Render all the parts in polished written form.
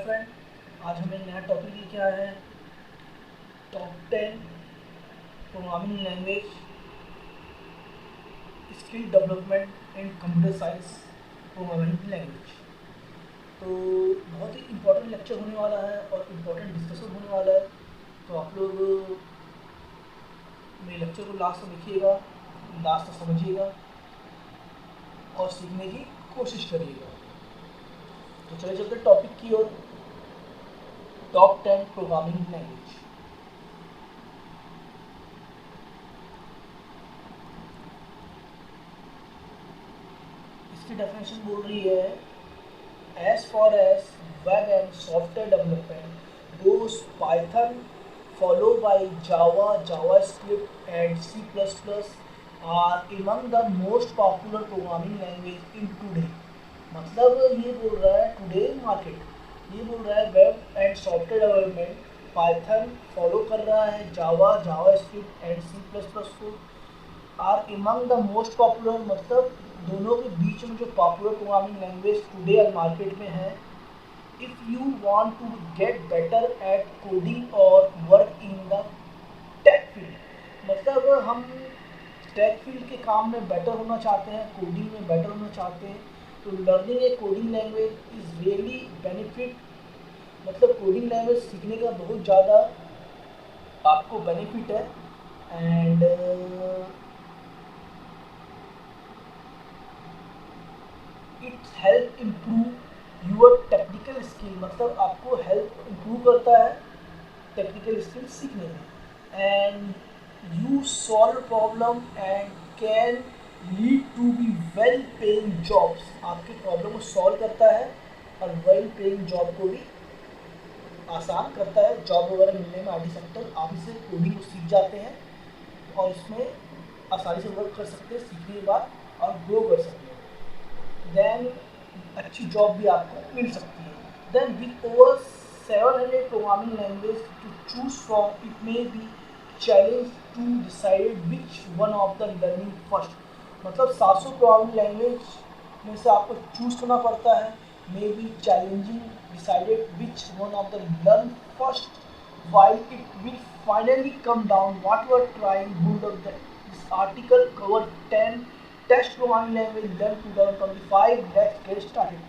Friend, आज हमें नया टॉपिक लेके आया है। Top 10 programming language skill development in computer science programming language. तो बहुत ही इम्पोर्टेंट लेक्चर होने वाला है और इम्पोर्टेंट डिस्कशन होने वाला है। तो आप लोग मेरे लेक्चर को लास्ट तक देखिएगा, लास्ट तक समझिएगा और सीखने की कोशिश करिएगा। तो चलिए चलते टॉपिक की ओर। Top 10 programming language. इसकी डेफिनेशन बोल रही है, as far as web and software development goes, Python followed by Java, JavaScript and C++ are among the most popular programming language in today। मतलब ये बोल रहा है टुडे मार्केट, ये बोल रहा है web and software development Python follow कर रहा है जावा, जावास्क्रिप्ट एंड C++ को। Are among the most popular मतलब दोनों के बीच में जो popular programming language today market में है। If you want to get better at coding और work in the tech field, मतलब हम टेक फील्ड के काम में बेटर होना चाहते हैं, कोडिंग में बेटर होना चाहते हैं, तो learning a coding language is really benefit. मतलब कोडिंग लैंग्वेज सीखने का बहुत ज़्यादा आपको बेनिफिट है। And it help improve your technical skill, मतलब आपको हेल्प इम्प्रूव करता है टेक्निकल स्किल सीखने में। And you solve problem and can lead to be well paying jobs, आपके प्रॉब्लम को सॉल्व करता है और वेल पेइंग जॉब को भी आसान करता है। जॉब वगैरह मिलने में आईटी सेक्टर आप इससे कोडिंग को सीख जाते हैं और इसमें आसानी से वर्क कर सकते हैं सीखने के बाद और ग्रो कर सकते हैं। देन अच्छी जॉब भी आपको मिल सकती है। Then with over 700 programming language to choose from, it may be challenge to decide which one of the learning first. मतलब 700 प्रोग्रामिंग लैंग्वेज में से आपको चूज करना पड़ता है। May be challenging decided which one of the learn first while it will finally come down what you are trying build up this article cover 10 test programming language learn 2025। Let's get started.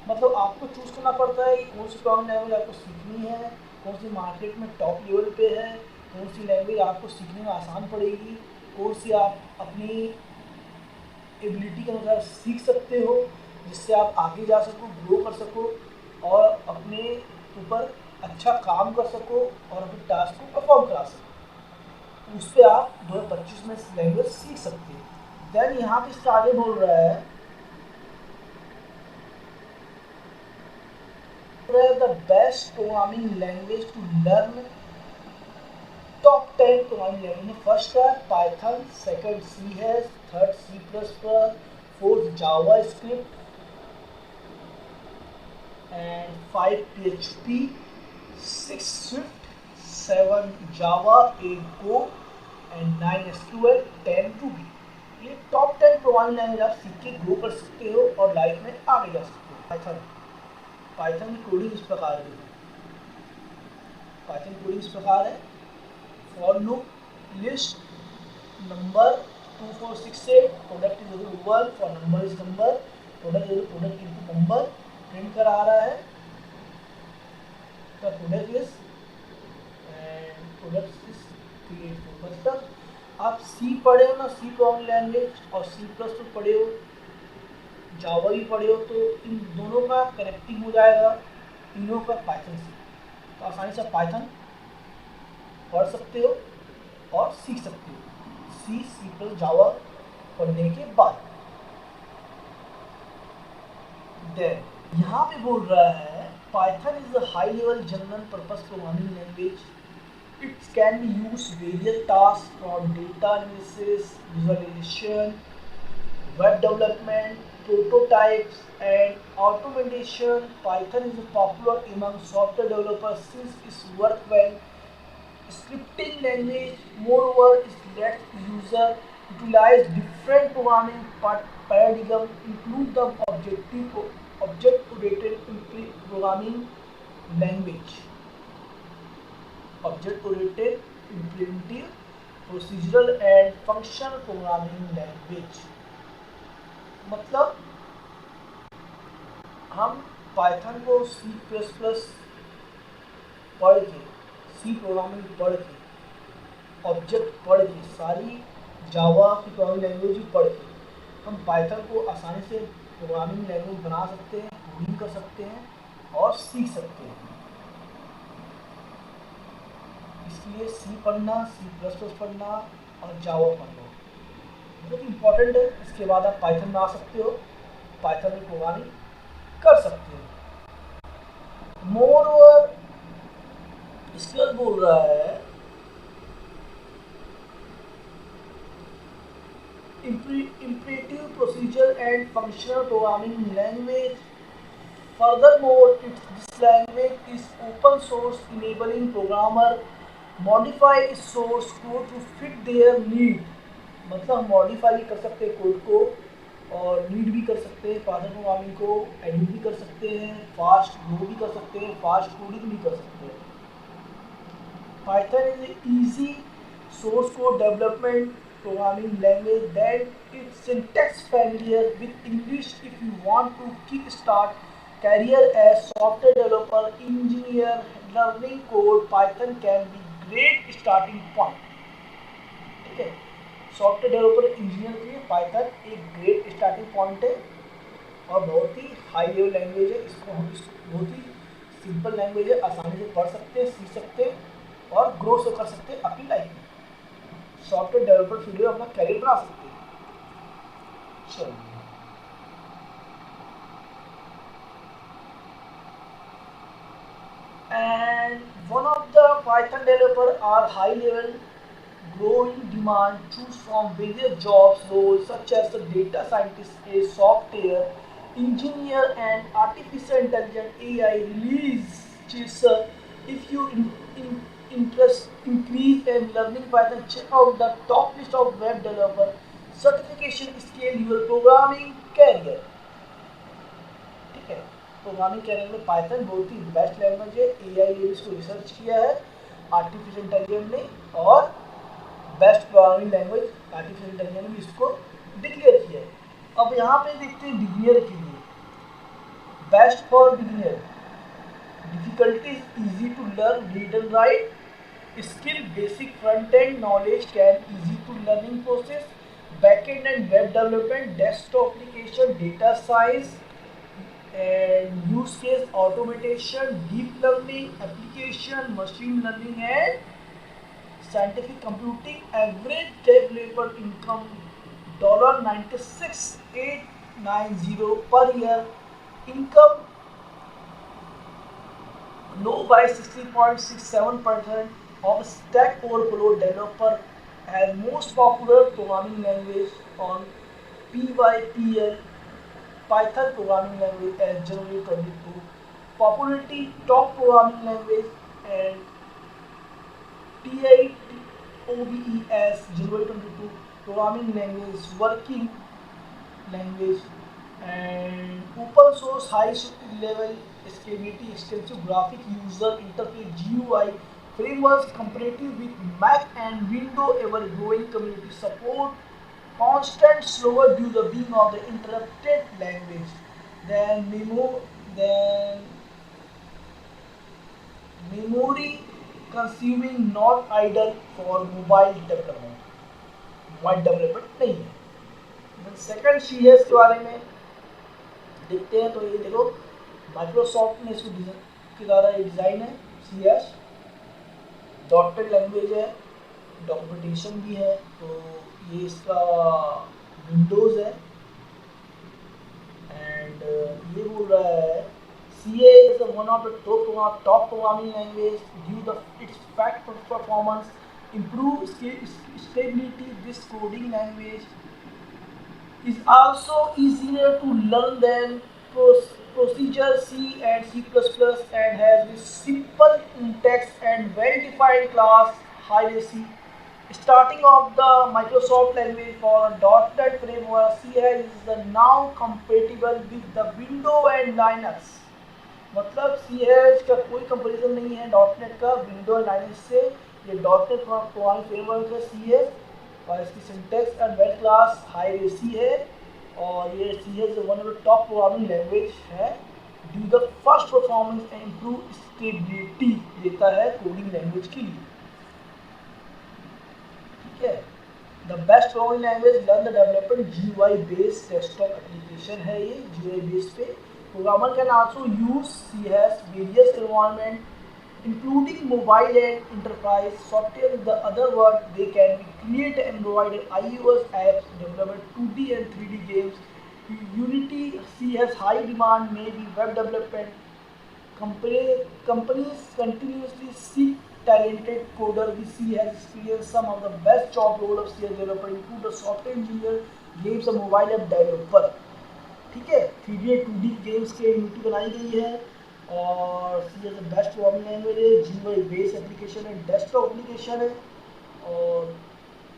मतलब आपको choose करना पड़ता है कि कौन सी programming language आपको सीखनी है, कौन सी मार्केट में टॉप लेवल पे है, कौन सी लैंग्वेज आपको सीखने में आसान पड़ेगी, कौन सी आप अपनी एबिलिटी के अनुसार सीख सकते हो जिससे आप आगे जा सको, ग्रो कर सको और अपने ऊपर अच्छा काम कर सको और अपने टास्क को परफॉर्म करा सको। उस पर आप 2025 में लैंग्वेज सीख सकते हैं। देन यहाँ पे इससे आगे बोल रहा है the best programming language to learn. Top 10 programming language में फर्स्ट है पाइथन, सेकंड सी है, third C++, fourth JavaScript and 5 PHP, 6 Swift, 7 Java, 8 Go and 9 SQL, 10 Ruby. ये टॉप 10 प्रोग्रामिंग लैंग्वेज आप सीख के ग्रो कर सकते हो और लाइफ में आगे जा सकते हो। पाइथन की कोडिंग इस प्रकार है। पाइथन कोडिंग इस प्रकार है, for loop, list, number 2468, product is equal to 1, for number is number, product is product into number, print करा रहा है the product is and product is create. मतलब आप सी पढ़े हो ना, सी प्रोग्रामिंग लैंग्वेज, और C++ पढ़े हो, जावा भी पढ़े हो, तो इन दोनों का कनेक्टिंग हो जाएगा तीनों का पाइथन से। तो आसानी से पाइथन पढ़ सकते हो और सीख सकते हो C++ जावा पढ़ने के बाद। देन यहाँ पे बोल रहा है Python is a high level general purpose programming language. It can be used various tasks from data analysis, visualization, web development, prototypes, and automation. Python is popular among software developers since its work well scripting language. Moreover, it lets user utilize different programming paradigms, include the object-oriented programming, language, object oriented, imperative, procedural and functional programming language। मतलब हम Python को C plus plus पढ़ के, सी programming पढ़ के, object पढ़ के, सारी जावा की प्रोग्रामिंग लैंग्वेज पढ़ के हम पाइथन को आसानी से प्रोग्रामिंग लैंग्वेज बना सकते हैं, कोडिंग कर सकते हैं और सीख सकते हैं। इसलिए सी पढ़ना, सी प्लस प्लस पढ़ना और जावा पढ़ना बहुत इम्पॉर्टेंट है। इसके बाद आप पाइथन में आ सकते हो, पाइथन में प्रोग्रामिंग कर सकते हो। मोर ओवर इसके बाद बोल रहा है imperative, procedure and functional programming language. Furthermore, this language is open source, enabling programmer modify its source code to fit their need। मतलब हम मॉडिफाई कर सकते हैं कोड को और रीड भी कर सकते हैं, पाइथन प्रोग्रामिंग को एडिट भी कर सकते हैं, फास्ट ग्रो भी कर सकते हैं, फास्ट कोडिंग भी कर सकते हैं। Python is easy source code development programming language that is syntax familiar with English. If you want to kickstart career as software developer, engineer, learning code, Python can be great starting point। ठीक है, software developer engineer के लिए Python एक great starting point है और बहुत ही high level language है। इसको हम बहुत ही सिंपल लैंग्वेज है, आसानी से पढ़ सकते हैं, सीख सकते हैं और ग्रो से कर सकते हैं अपनी लाइफ में। सॉफ्टवेयर डेवलपर फील्ड में अपना कैरियर बना सकते हैं। चलिए, and one of the Python developer are high level growing demand, choose from various jobs roles such as the data scientist, a software engineer and artificial intelligence AI release chaser। If you interest increase in learning Python, check out the top list of web developer certification, scale your programming career। ठीक है, programming career में Python बहुत ही best language है। AI ने इसको research किया है, artificial intelligence ने, और best programming language artificial intelligence ने इसको डिक्लेयर किया है। अब यहाँ पे देखते हैं बिगिनर के लिए, best for beginner, difficulties easy to learn, read and write, skill basic front end knowledge can easy to learning process, back end and web development, desktop application, data science and use case automation, deep learning application, machine learning and scientific computing। Average developer income $96,890 per year, income low by 60.67% of Stack Overflow developer and most popular programming language on PYPL, Python programming language as January 22, popularity top programming language and TIOBE as January 22, programming language, working language and open source high level scalability, extensive graphic user interface GUI frameworks competitive with Mac and Windows, ever growing community support, constant slower due to being of the interrupted language, then memory consuming, not idle for mobile development, नहीं है। Second CS के बारे में देखते हैं, तो ये देखो माइक्रोसॉफ्ट ने इसको के द्वारा ये डिज़ाइन है। CS डॉटेड लैंग्वेज है, डॉक्यूमेंटेशन भी है, तो ये इसका विंडोज़ है एंड ये बोल रहा है CA is one of the top programming language due to its fast performance, improve stability. This coding language is also easier to learn than procedure C and C++ and has this simple syntax and well-defined class hierarchy. Starting of the Microsoft language for .NET framework, C is now compatible with the Windows and Linux. मतलब CH का कोई comparison नहीं है dot net का window lineage से। ये dot net programming framework है CH, और इसकी syntax and well class hierarchy है, और ये CH one of the top programming language है due the first performance and improve stability देता है कोडिंग लैंग्वेज के लिए। ठीक है, the best programming language learn the development GUI based desktop application है ये GUI बेस्ड पे। Programmer can also use CH various environment including mobile and enterprise software. In the other word, they can be create Android and iOS apps, develop 2D and 3D games. Unity CH high demand, maybe web development. Companies continuously seek talented coder. We see has experienced some of the best job role of CH developer include the software engineer, games and mobile app developer. ठीक है, 3D 2D games के unity बनाई गई है, और सी as best programming language है, GUI base application है, desktop application है, और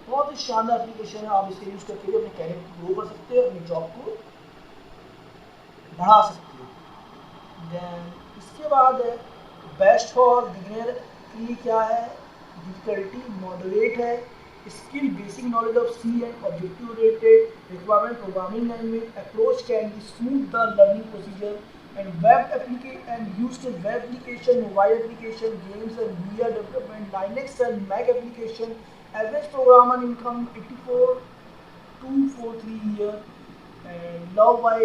बहुत ही शानदार एप्लीकेशन है। आप इसके यूज़ करके अपने कैरियर को ग्रो कर सकते हो, अपनी जॉब को बढ़ा सकते हो। देन इसके बाद है बेस्ट फॉर बिगिनर के लिए क्या है, डिफिकल्टी मॉडरेट है, skill basic knowledge of C and objective oriented requirement programming language approach can be smooth the learning procedure, and web application and used in web application, mobile application, games and VR development, Linux and Mac application. Average programmer income 84,243 year, and love by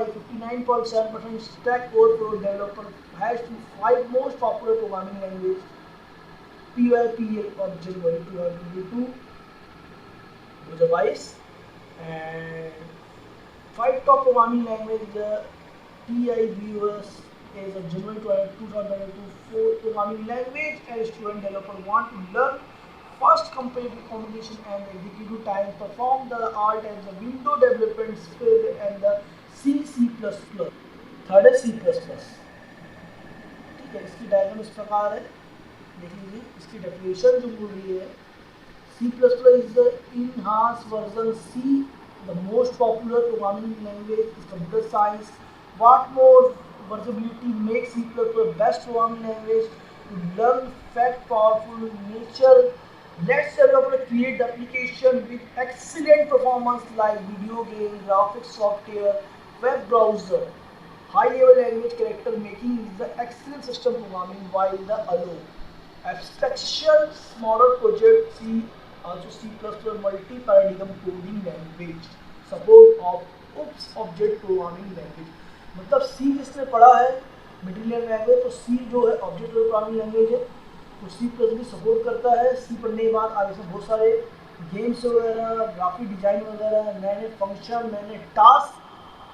59.7%. Stack Overflow developer has to 5 most popular programming language. PYPL of January 2022 and 5 top programming language TIBUS is a January 2022 4 programming language, and student developer want to learn fast competitive combination and executive time, perform the art and the window development skill and the C++। Third है C++। ठीक है, इसकी diagram इस प्रकार है, देख लीजिए। इसकी डेफिनेशन जो बोल रही है, C++ is the enhanced version C, the most popular programming language in computer science. What more versatility makes C++ best programming language to learn fact powerful nature. Let's develop create the application with excellent performance like video game, graphics software, web browser. High level language character making is the excellent system programming, while the allow abstraction smaller project C also C++ multi-paradigm coding language support of OOPS object programming language। मतलब C जिसने पढ़ा है material language, तो C जो है object programming language है, तो C+ भी सपोर्ट करता है। C पढ़ने के बाद आगे से बहुत सारे गेम्स वगैरह, ग्राफिक डिजाइन वगैरह, नए नए फंक्शन, नए नए task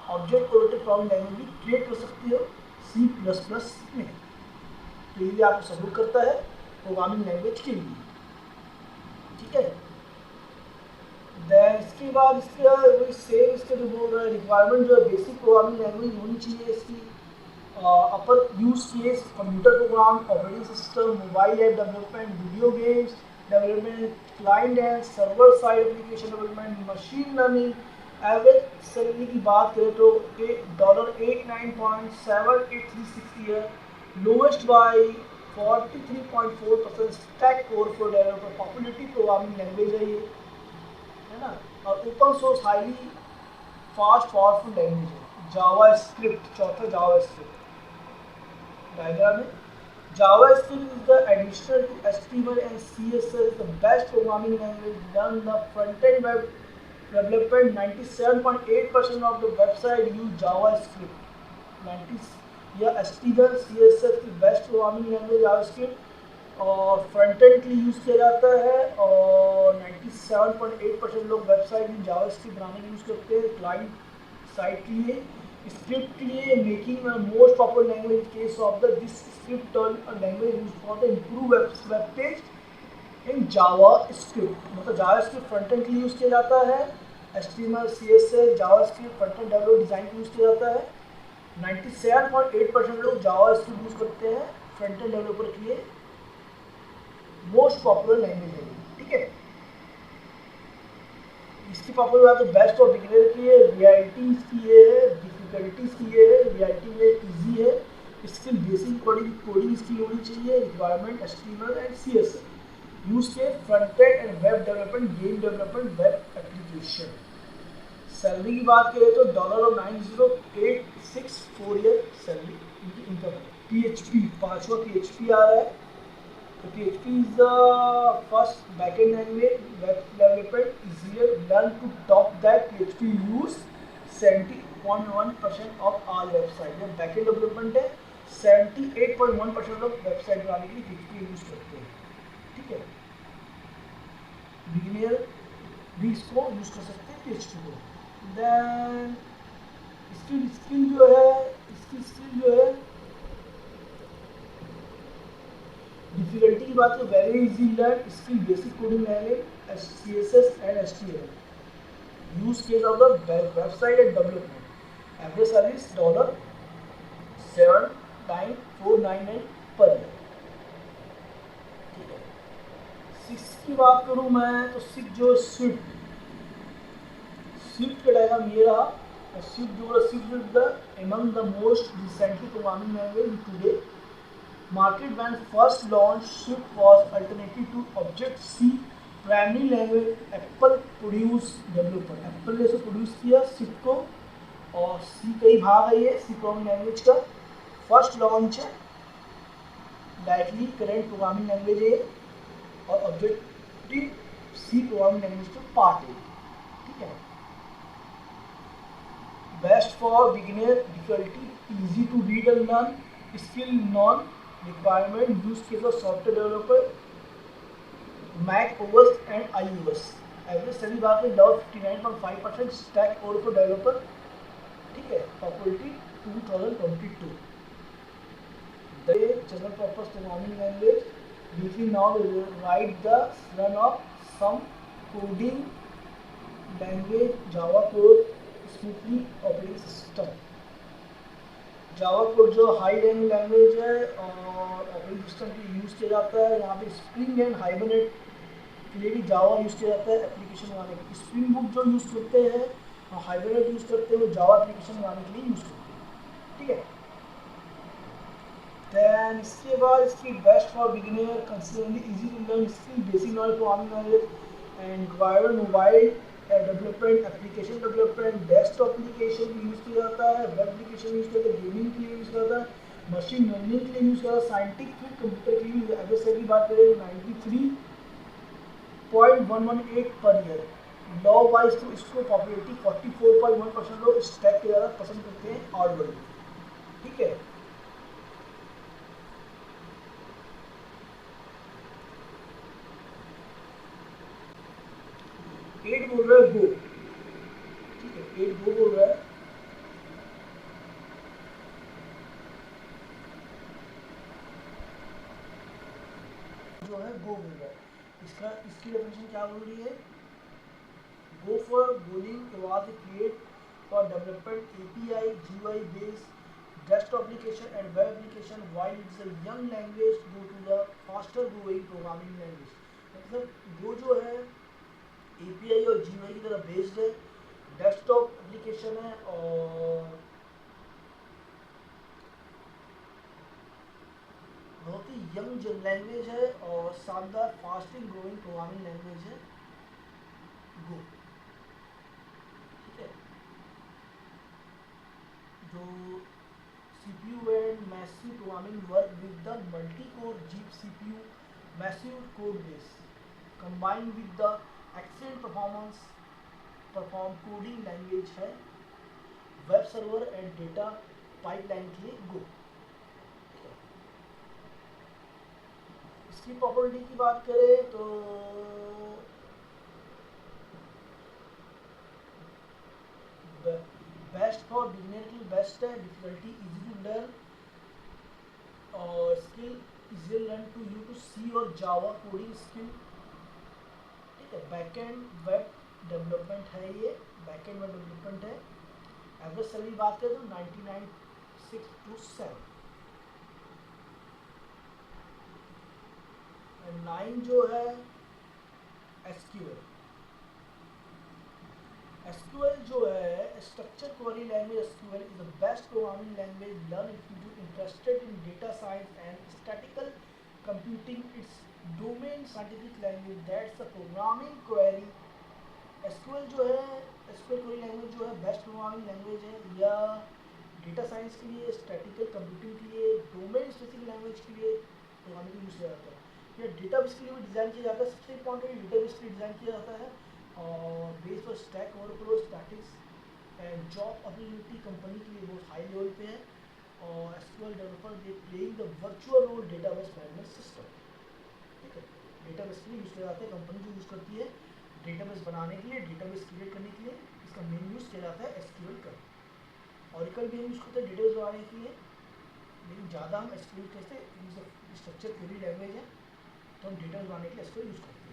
object oriented programming language भी क्रिएट कर सकती हो C++ में। तो ये भी आपको सपोर्ट करता है प्रोग्रामिंग लैंग्वेज के लिए। ठीक है, देन इसके बाद इसका वही सेम इसके जो बोल रहा है रिक्वायरमेंट जो है बेसिक प्रोग्रामिंग लैंग्वेज होनी चाहिए इसकी। Upper use case computer program, operating system, mobile app development, video games development, client and server side application development, machine learning. Average salary की बात करें तो $89.7836 year, lowest by 43.4%। Stack overflow developer popularity programming language है ये, है ना, और open source highly fast powerful language है। जावास्क्रिप्ट, चौथा जावास्क्रिप्ट डायग्राम में JavaScript is the additional to HTML and CSS, the best programming language done the front-end web development. 97.8% of the website use JavaScript. 90 या HTML CSS की best programming language JavaScript और front end के लिए use किया जाता है, और 97.8% लोग वेबसाइट में JavaScript बनाने के लिए यूज़ करते हैं। क्लाइंट साइट के लिए, स्क्रिप्ट के लिए, making most popular language case of the this script language use for the improve web page in JavaScript। मतलब JavaScript फ्रंट एंड के लिए यूज़ किया जाता है, HTML CSS JavaScript front end develop design के यूज़ किया जाता है। 97.8% लोग JavaScript यूज़ करते हैं फ्रंट एंड डेवलपर के लिए, मोस्ट पॉपुलर लैंग्वेज है। ठीक है, इसकी पॉपुलर बात तो बेस्ट ऑफ बिगिनर की है, रियलिटी इसकी ये है, डिफिकल्टी इसकी ये है, रियलिटी में इजी है, स्किल बेसिक कोडिंग स्किल होनी चाहिए, requirement HTML and CSS, use के front end and web development, game development, web application. Salary की बात करें तो $9086 4 ईयर सैलरी इनकी इनकम है। PHP 5वां PHP आ रहा है, तो PHP is the first backend language, web development easier, learn to top that PHP use 70.1% of all website। जब backend development है 78.1% of website बनाने के लिए PHP यूज करते हैं, ठीक है। बिगिनियर भी इसको यूज कर सकते हैं PHP को। देन स्किल जो है, इसकी स्किल जो है डिफिकल्टी की बात तो very easy learn skill basic coding language CSS and HTML, use case of the website and development, average service $79499 per year, ठीक है। 6 की बात करूं मैं तो 6 जो स्विफ्ट का डायग्राम ये रहा। Swift is the among the most recently programming language today। Market when first launched, Swift was alternative to Objective-C primary language। Apple produced developer, Apple ने इसे प्रोड्यूस किया Swift को, और C कई भाग है ये C प्रोग्रामिंग लैंग्वेज का फर्स्ट लॉन्च है, डायरेक्टली करेंट प्रोग्रामिंग लैंग्वेज है, और Objective-C प्रोग्रामिंग लैंग्वेज का पार्ट है, ठीक है। Best for beginner, difficulty easy to read and learn, skill non requirement, use case of software developer, Mac OS and iOS। Average सभी बात में 59.5%, स्टैक ओवरफ्लो डेवलपर, ठीक है। Popularity 2022। The general purpose programming language briefly now write the run of some coding language Java code smoothly operating system. Java code जो high level language है और operating system के लिए यूज़ किया जाता है। यहाँ पे स्प्रिंग एंड हाइबरनेट के लिए भी जावा यूज़ किया जाता है एप्लीकेशन बनाने के लिए। स्प्रिंग बुक जो यूज़ करते हैं और हाइबरनेट यूज़ करते हैं वो जावा एप्लीकेशन बनाने के लिए यूज़ करते हैं, ठीक है। दैन इसके बाद इसकी best for beginner, considerably easy to learn skill, basic knowledge programming knowledge and required mobile development, application development, desktop application use किया जाता है, वेब एप्लीकेशन यूज़ किया जाता है, गेमिंग के लिए यूज़ किया जाता है, मशीन लर्निंग के लिए यूज़ किया जाता है, साइंटिफिक कंप्यूटर के लिए। अगर सर की बात करें 93.118 पर ईयर। लॉ वाइज तो इसको पॉपुलरिटी 44.1% लोग स्टैक के ज़्यादा पसंद करते हैं ऑल वर्ल्ड, ठीक है। एट बोल रहा है गो, ठीक है, 8 गो बोल रहा है। जो है गो बोल रहा है, इसकी डेफिनेशन क्या बोल रही है? Go for Golang was create for development API GUI based desktop application and web application while it's a young language go to the faster growing programming language. मतलब गो जो है API और GUI की तरह बेस्ड है, desktop application है और बहुत ही यंग लैंग्वेज है और शानदार फास्टिंग ग्रोइंग प्रोग्रामिंग लैंग्वेज है गो, ठीक है। जो CPU and massive programming work with the multi core chip CPU massive code base combined with the excellent perform coding language है, web server and data pipeline के लिए गो। इसकी पॉपुलरिटी की बात करें तो बेस्ट फॉर बिगिनर के लिए बेस्ट है, डिफिकल्टी इजी टू लर्न और skill easy learn to you to C और जावा कोडिंग स्किल, ठीक है। बैकएंड वेब डेवलपमेंट है, ये बैकएंड वेब डेवलपमेंट है। एवरेज सैलरी बात करें तो 99,627। 9 जो है SQL, structured query language SQL is the best programming language. Learn if you are interested in data science and statistical computing. It's domain scientific language. That's the programming query. SQL जो है, SQL query language जो है best programming language है, या data science के लिए, statistical computing के लिए, डोमेन स्पेसिफिक लैंग्वेज के लिए प्रोग्रामिंग यूज किया जाता है, या डेटाबेस के लिए भी डिज़ाइन किया जाता है। सबसे इंपॉर्टेंट डेटाबेस के लिए डिज़ाइन किया जाता है, और बेस पर stack overflow, statistics and job availability company के लिए बहुत हाई लेवल पे है। और SQL developer they playing the virtual role database management system, ठीक है। डेटाबेस के लिए यूज़ किया जाता है, कंपनी जो यूज़ करती है डेटाबेस बनाने के लिए, डेटाबेस क्रिएट करने के लिए, इसका मेन यूज़ किया जाता है एसक्यूएल का। ऑरेकल भी यूज़ करते हैं डेटाबेस बनाने के लिए, लेकिन ज़्यादा हम एसक्यूएल कैसे स्ट्रक्चर क्वेरी लैंग्वेज है, तो हम डेटाबेस बनाने के लिए एसक्यूएल यूज़ करते हैं।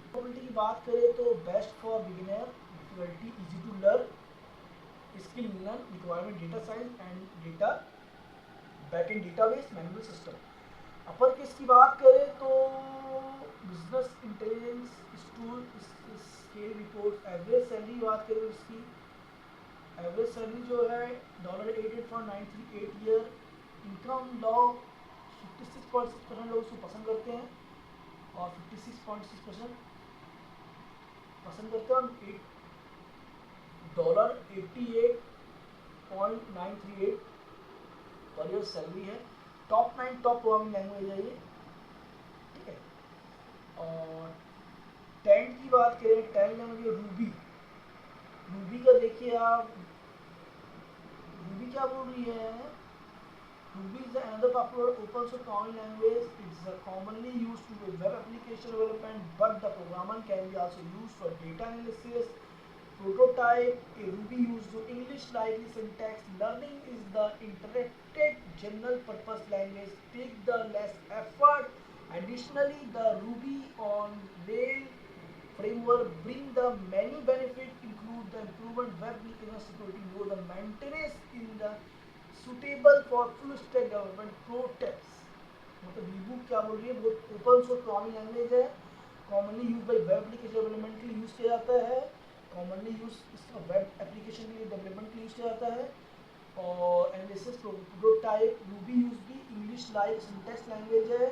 डिफिकल्टी की बात करें तो best for beginner, difficulty easy to learn, skill learn, requirement data science and data backend database management system. Upper case की बात करें तो business intelligence tool, scale report. Average salary बात करें इसकी, एवरेज सैलरी जो है $88,938 ईयर। इनकम लॉ 56.6% लोग उसको पसंद करते हैं, और 56.6% पसंद करते हैं, और $88.938 पर ईयर सैलरी है। टॉप 9 टॉप प्रोग्रामिंग लैंग्वेज है ये, ठीक है। और 10 की बात करें, 10 लैंग्वेज रूबी। रूबी का देखिए आप, रूबी क्या बोल रही है, Ruby is another popular open source programming language. It's commonly used to web application development, but the programmer can be also used for data analysis. Prototype, a Ruby used to English-like syntax. Learning is the interactive general purpose language. Take the less effort. Additionally, the Ruby on Rails framework bring the many benefits, include the improvement web application security, more the maintenance in the suitable for full stack development. Pro tips, मतलब reboot क्या बोल रही है, वो open source programming language है, commonly use by web application development के लिए use किया जाता है, कॉमनली यूज इसका वेब एप्लीकेशन के लिए डेवलपमेंट के लिए यूज किया जाता है। और एनालिसिस प्रोटोटाइप, रूबी यूज भी इंग्लिश लाइक सिंटैक्स लैंग्वेज है,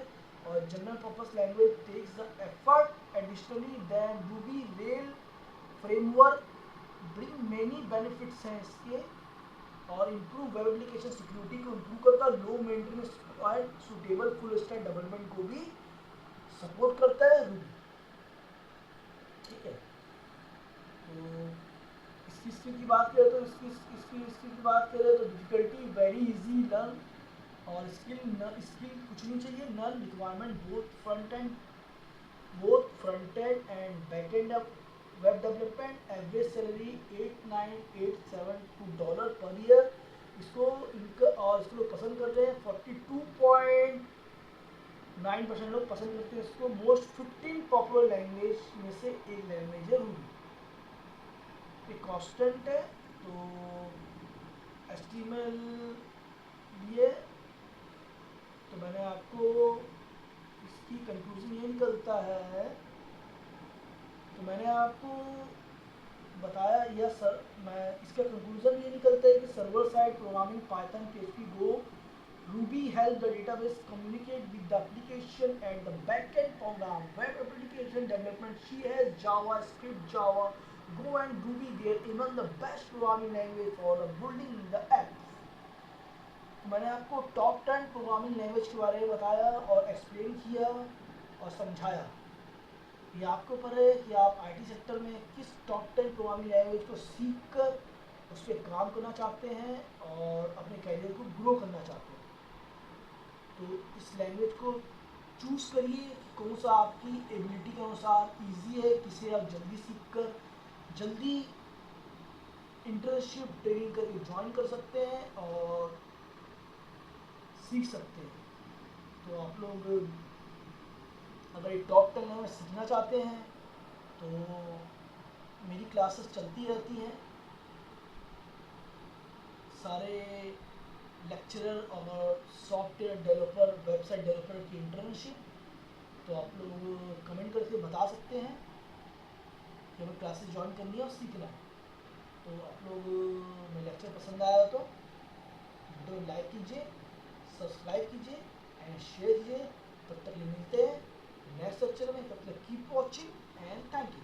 और general purpose language takes the effort additionally then Ruby rail framework bring many benefits हैं इसके, और इम्प्रूव वेब एप्लीकेशन सिक्योरिटी को इम्प्रूव करता है, low maintenance and suitable full stack development को भी सपोर्ट करता है रूबी, ठीक है। तो इसकी स्किल की बात करें तो इसकी बात करें तो डिफिकल्टी वेरी इजी लर्न, और स्किल कुछ नहीं चाहिए, none requirement both front end back end web development. Average salary $89,872 per year. इसको लोग पसंद कर रहे हैं, 42.9% लोग पसंद करते हैं इसको। मोस्ट 15 पॉपुलर लैंग्वेज में से एक लैंग्वेज है रूबी। ये कांस्टेंट है, तो एचटीएमएल लिए, तो मैंने आपको इसकी कंक्लूजन ये निकलता है, तो मैंने आपको बताया, या सर मैं इसका कंक्लूजन ये निकलता है कि server side programming, Python, PHP, Go, Ruby help the database communicate with the application and the backend program. Web application development, she has JavaScript, Java, Go and Ruby. They are among the best programming language for building the apps. मैंने आपको top 10 programming language के बारे में बताया और explain किया और समझाया। ये आपके ऊपर है कि आप आईटी सेक्टर में किस टॉप 10 प्रोग्रामिंग लैंग्वेज को सीख कर उस पर काम करना चाहते हैं और अपने कैरियर को ग्रो करना चाहते हैं। तो इस लैंग्वेज को चूज़ करिए, कौन सा आपकी एबिलिटी के अनुसार ईजी है, किसे आप जल्दी सीख कर जल्दी इंटर्नशिप ट्रेनिंग करके ज्वाइन कर सकते हैं और सीख सकते हैं। तो आप लोग अगर ये टॉप 10 लैंग्वेज सीखना चाहते हैं तो मेरी क्लासेस चलती रहती हैं, सारे लेक्चरर और सॉफ्टवेयर डेवलपर, वेबसाइट डेवलपर की इंटर्नशिप, तो आप लोग कमेंट करके बता सकते हैं कि हमें क्लासेस ज्वाइन करनी है और सीखना है। तो आप लोग मेरा लेक्चर पसंद आया हो तो वीडियो लाइक कीजिए, सब्सक्राइब कीजिए एंड शेयर कीजिए। तब तक के लिए मिलते हैं नेक्स्ट लेक्चर में। तब तक keep watching and thank you.